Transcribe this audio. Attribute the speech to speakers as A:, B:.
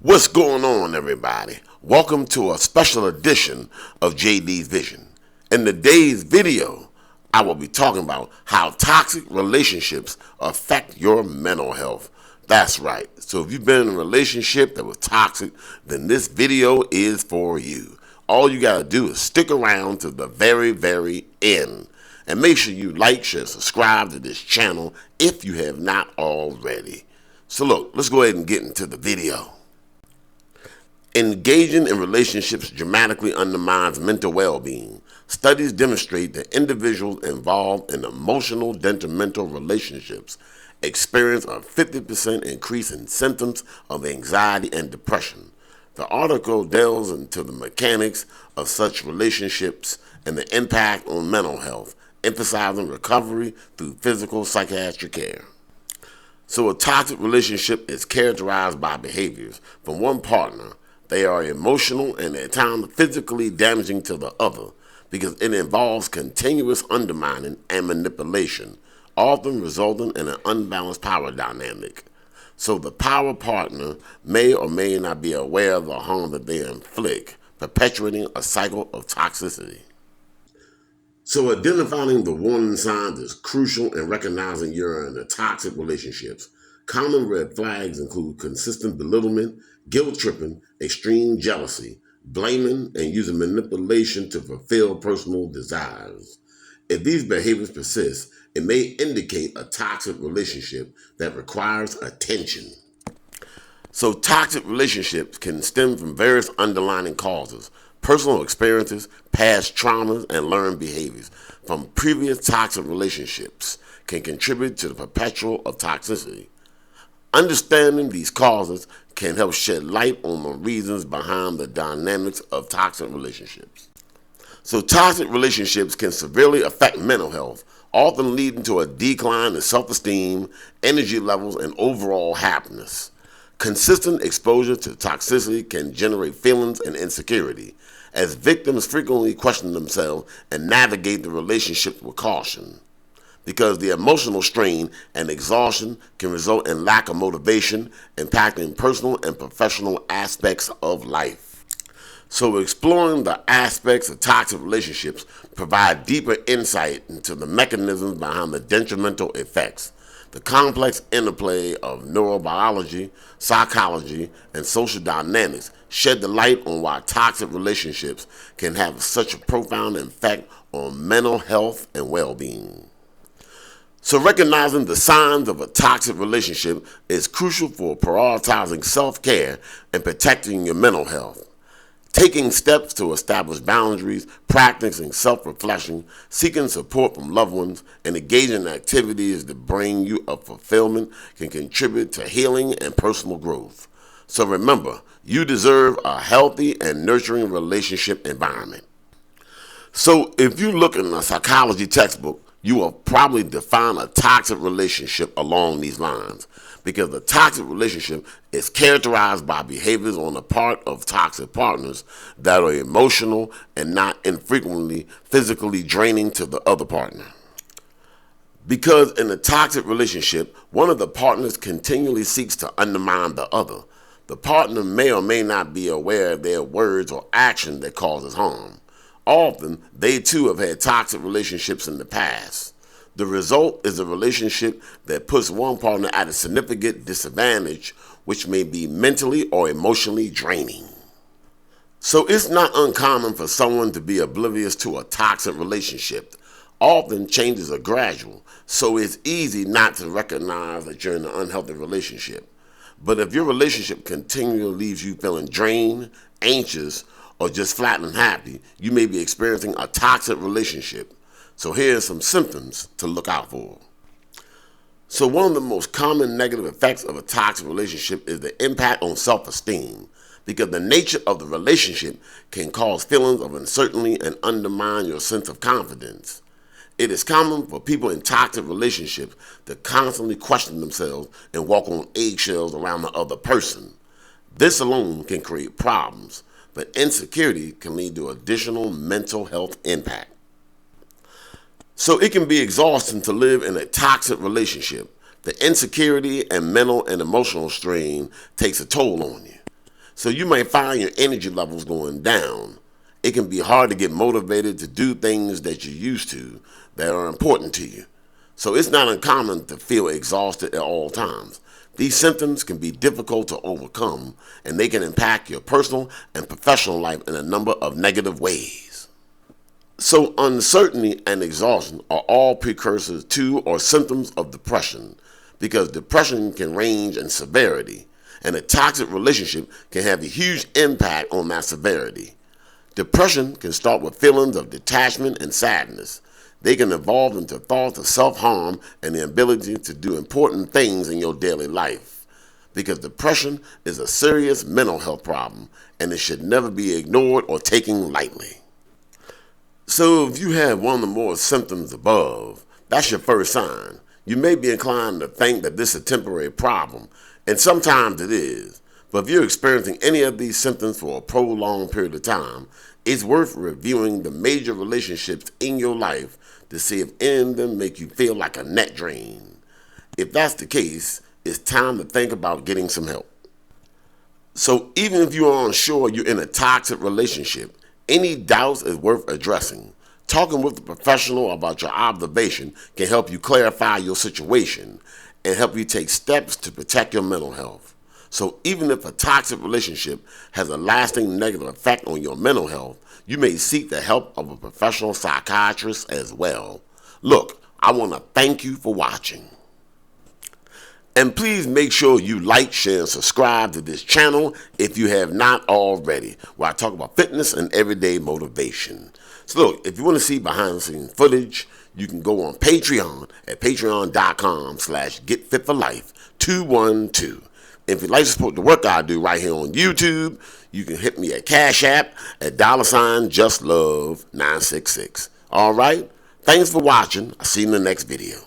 A: What's going on, everybody? Welcome to a special edition of JD's Vision. In today's video, I will be talking about how toxic relationships affect your mental health. That's right. So if you've been in a relationship that was toxic, then this video is for you. All you gotta do is stick around to the very end. And make sure you like, share, subscribe to this channel if you have not already. So look, let's go ahead and get into the video. Engaging in relationships dramatically undermines mental well-being. Studies demonstrate that individuals involved in emotional detrimental relationships experience a 50% increase in symptoms of anxiety and depression. The article delves into the mechanics of such relationships and the impact on mental health, emphasizing recovery through physical psychiatric care. So a toxic relationship is characterized by behaviors from one partner. They are emotional and at times physically damaging to the other because it involves continuous undermining and manipulation, often resulting in an unbalanced power dynamic. So the power partner may or may not be aware of the harm that they inflict, perpetuating a cycle of toxicity. So identifying the warning signs is crucial in recognizing you're in a toxic relationships. Common red flags include consistent belittlement, guilt tripping, extreme jealousy, blaming, and using manipulation to fulfill personal desires. If these behaviors persist, it may indicate a toxic relationship that requires attention. So toxic relationships can stem from various underlying causes: personal experiences, past traumas, and learned behaviors from previous toxic relationships can contribute to the perpetual of toxicity. Understanding these causes can help shed light on the reasons behind the dynamics of toxic relationships. So toxic relationships can severely affect mental health, often leading to a decline in self-esteem, energy levels, and overall happiness. Consistent exposure to toxicity can generate feelings of insecurity, as victims frequently question themselves and navigate the relationship with caution, because the emotional strain and exhaustion can result in lack of motivation, impacting personal and professional aspects of life. So exploring the aspects of toxic relationships provide deeper insight into the mechanisms behind the detrimental effects. The complex interplay of neurobiology, psychology, and social dynamics shed the light on why toxic relationships can have such a profound effect on mental health and well-being. So recognizing the signs of a toxic relationship is crucial for prioritizing self-care and protecting your mental health. Taking steps to establish boundaries, practicing self-reflection, seeking support from loved ones, and engaging in activities that bring you a fulfillment can contribute to healing and personal growth. So remember, you deserve a healthy and nurturing relationship environment. So if you look in a psychology textbook, you will probably define a toxic relationship along these lines, because the toxic relationship is characterized by behaviors on the part of toxic partners that are emotional and not infrequently physically draining to the other partner. Because in a toxic relationship, one of the partners continually seeks to undermine the other. The partner may or may not be aware of their words or action that causes harm. Often, they too have had toxic relationships in the past. The result is a relationship that puts one partner at a significant disadvantage, which may be mentally or emotionally draining. So it's not uncommon for someone to be oblivious to a toxic relationship. Often changes are gradual, so it's easy not to recognize that you're in an unhealthy relationship. But if your relationship continually leaves you feeling drained, anxious, or just flat unhappy, you may be experiencing a toxic relationship. So here are some symptoms to look out for. So one of the most common negative effects of a toxic relationship is the impact on self-esteem, because the nature of the relationship can cause feelings of uncertainty and undermine your sense of confidence. It is common for people in toxic relationships to constantly question themselves and walk on eggshells around the other person. This alone can create problems, but insecurity can lead to additional mental health impact. So it can be exhausting to live in a toxic relationship. The insecurity and mental and emotional strain takes a toll on you. So you might find your energy levels going down. It can be hard to get motivated to do things that you used to that are important to you. So it's not uncommon to feel exhausted at all times. These symptoms can be difficult to overcome, and they can impact your personal and professional life in a number of negative ways. So uncertainty and exhaustion are all precursors to or symptoms of depression, because depression can range in severity, and a toxic relationship can have a huge impact on that severity. Depression can start with feelings of detachment and sadness. They can evolve into thoughts of self-harm and the ability to do important things in your daily life. Because depression is a serious mental health problem, and it should never be ignored or taken lightly. So if you have one or more symptoms above, that's your first sign. You may be inclined to think that this is a temporary problem, and sometimes it is. But if you're experiencing any of these symptoms for a prolonged period of time, it's worth reviewing the major relationships in your life to see if any of them make you feel like a net drain. If that's the case, it's time to think about getting some help. So even if you are unsure you're in a toxic relationship, any doubts is worth addressing. Talking with a professional about your observation can help you clarify your situation and help you take steps to protect your mental health. So even if a toxic relationship has a lasting negative effect on your mental health, you may seek the help of a professional psychiatrist as well. Look, I want to thank you for watching. And please make sure you like, share, and subscribe to this channel if you have not already, where I talk about fitness and everyday motivation. So look, if you want to see behind the scenes footage, you can go on Patreon at patreon.com/getfitforlife212. If you'd like to support the work I do right here on YouTube, you can hit me at Cash App at $JustLove966. All right? Thanks for watching. I'll see you in the next video.